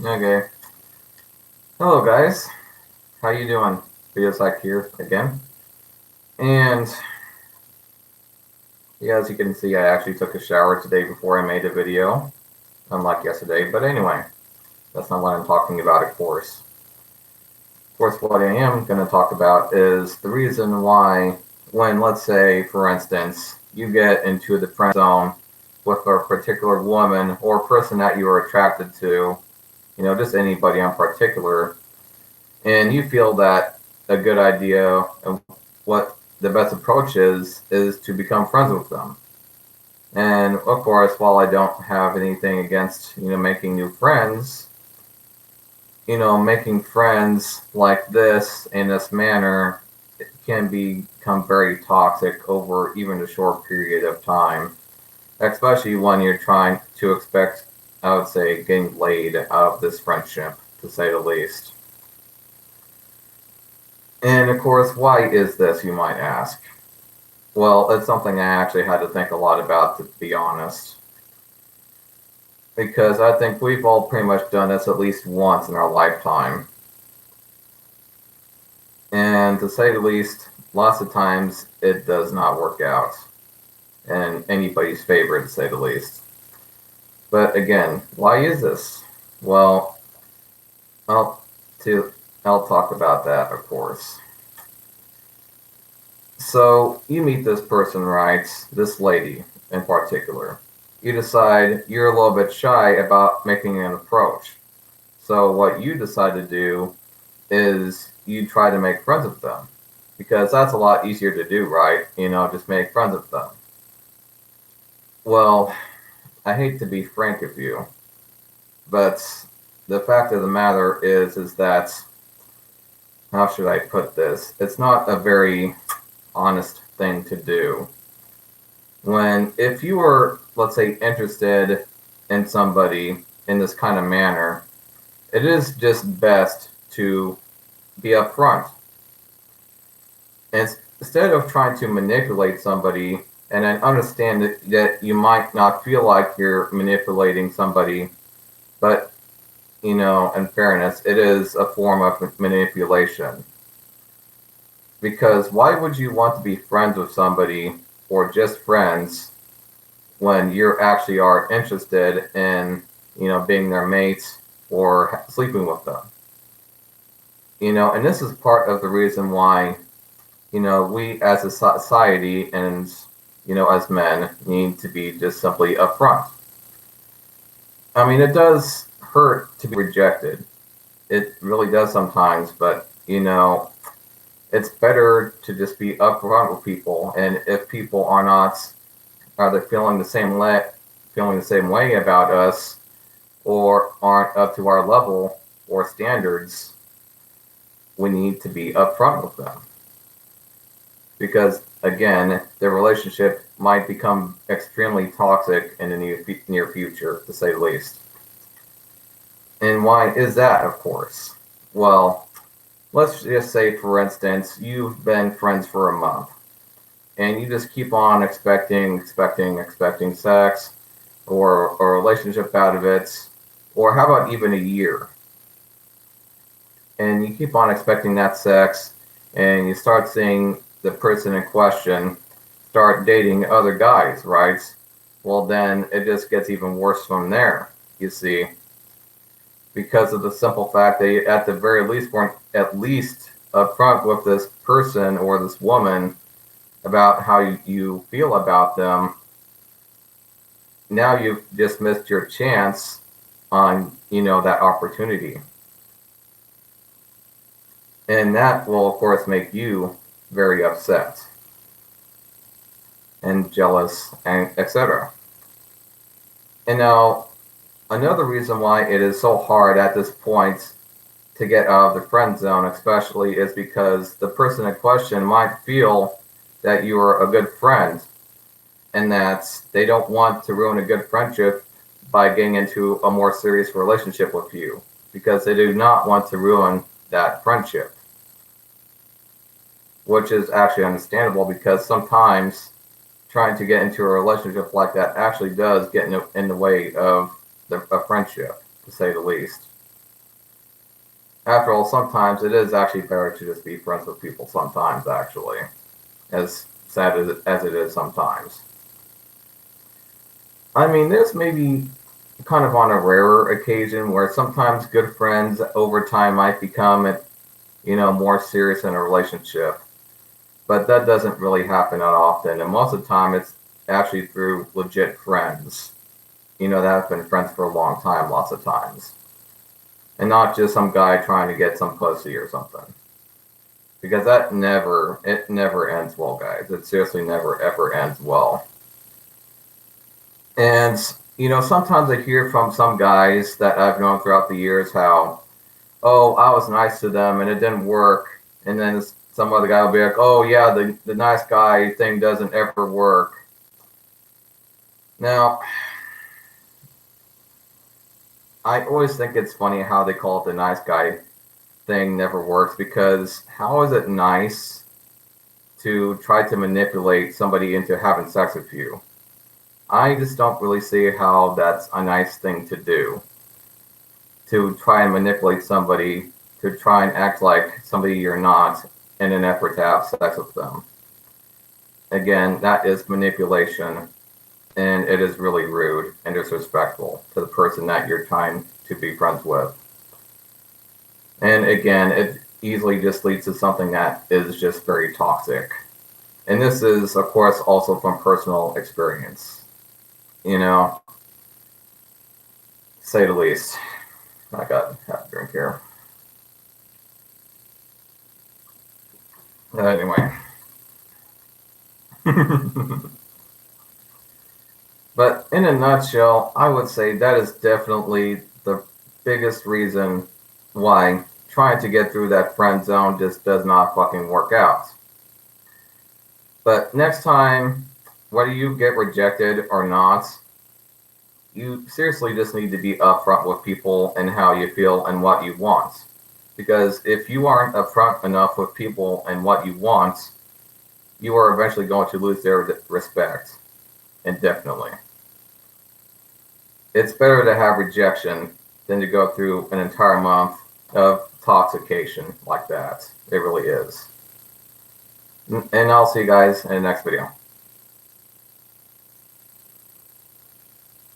Okay. Hello, guys. How you doing? Videosec here again. And yeah, as you can see, I actually took a shower today before I made a video, unlike yesterday. But anyway, that's not what I'm talking about, of course. Of course, what I am going to talk about is the reason why, when, let's say, for instance, you get into the friend zone with a particular woman or person that you are attracted to, just anybody in particular, and you feel that a good idea and what the best approach is to become friends with them. And of course, while I don't have anything against making new friends, making friends like this in this manner can become very toxic over even a short period of time, especially when you're trying to expect, I would say, getting laid out of this friendship, to say the least. And of course, why is this, you might ask? Well, it's something I actually had to think a lot about, to be honest. Because I think we've all pretty much done this at least once in our lifetime. And to say the least, lots of times it does not work out in anybody's favor, to say the least. But again, why is this? Well, I'll talk about that, of course. So you meet this person, right? This lady in particular. You decide you're a little bit shy about making an approach. So what you decide to do is you try to make friends with them, because that's a lot easier to do, right? Just make friends with them. Well, I hate to be frank with you, but the fact of the matter is that, how should I put this? It's not a very honest thing to do. If you were, let's say, interested in somebody in this kind of manner, it is just best to be upfront. And instead of trying to manipulate somebody, and I understand that you might not feel like you're manipulating somebody, but, in fairness, it is a form of manipulation. Because why would you want to be friends with somebody, or just friends, when you actually are interested in, being their mates or sleeping with them? And this is part of the reason why, we as a society and, as men need to be just simply upfront. I mean, it does hurt to be rejected. It really does sometimes, but, it's better to just be upfront with people. And if people are they feeling the same way about us, or aren't up to our level or standards, we need to be upfront with them. Because again, the relationship might become extremely toxic in the near future, to say the least. And why is that, of course? Well, let's just say, for instance, you've been friends for a month, and you just keep on expecting sex, or a relationship out of it, or how about even a year? And you keep on expecting that sex, and you start seeing the person in question start dating other guys, right? Well, then it just gets even worse from there, you see, because of the simple fact that you, at the very least, weren't at least upfront with this person or this woman about how you feel about them. Now you've just missed your chance on, that opportunity. And that will, of course, make you very upset and jealous, and etc. And now, another reason why it is so hard at this point to get out of the friend zone, especially, is because the person in question might feel that you are a good friend, and that they don't want to ruin a good friendship by getting into a more serious relationship with you, because they do not want to ruin that friendship. Which is actually understandable, because sometimes trying to get into a relationship like that actually does get in the way of a friendship, to say the least. After all, sometimes it is actually better to just be friends with people sometimes, actually, as sad as it is sometimes. I mean, there's maybe kind of on a rarer occasion where sometimes good friends over time might become, more serious in a relationship. But that doesn't really happen that often. And most of the time, it's actually through legit friends, that have been friends for a long time, lots of times. And not just some guy trying to get some pussy or something. Because it never ends well, guys. It seriously never ever ends well. And, sometimes I hear from some guys that I've known throughout the years how, oh, I was nice to them and it didn't work. And then some other guy will be like, oh, yeah, the nice guy thing doesn't ever work. Now, I always think it's funny how they call it the nice guy thing never works, because how is it nice to try to manipulate somebody into having sex with you? I just don't really see how that's a nice thing to do. To try and manipulate somebody, to try and act like somebody you're not in an effort to have sex with them. Again, that is manipulation, and it is really rude and disrespectful to the person that you're trying to be friends with. And again, it easily just leads to something that is just very toxic. And this is, of course, also from personal experience, say the least. I got half a drink here. Anyway. But in a nutshell, I would say that is definitely the biggest reason why trying to get through that friend zone just does not fucking work out. But next time, whether you get rejected or not, you seriously just need to be upfront with people and how you feel and what you want. Because if you aren't upfront enough with people and what you want, you are eventually going to lose their respect indefinitely. It's better to have rejection than to go through an entire month of toxication like that. It really is. And I'll see you guys in the next video.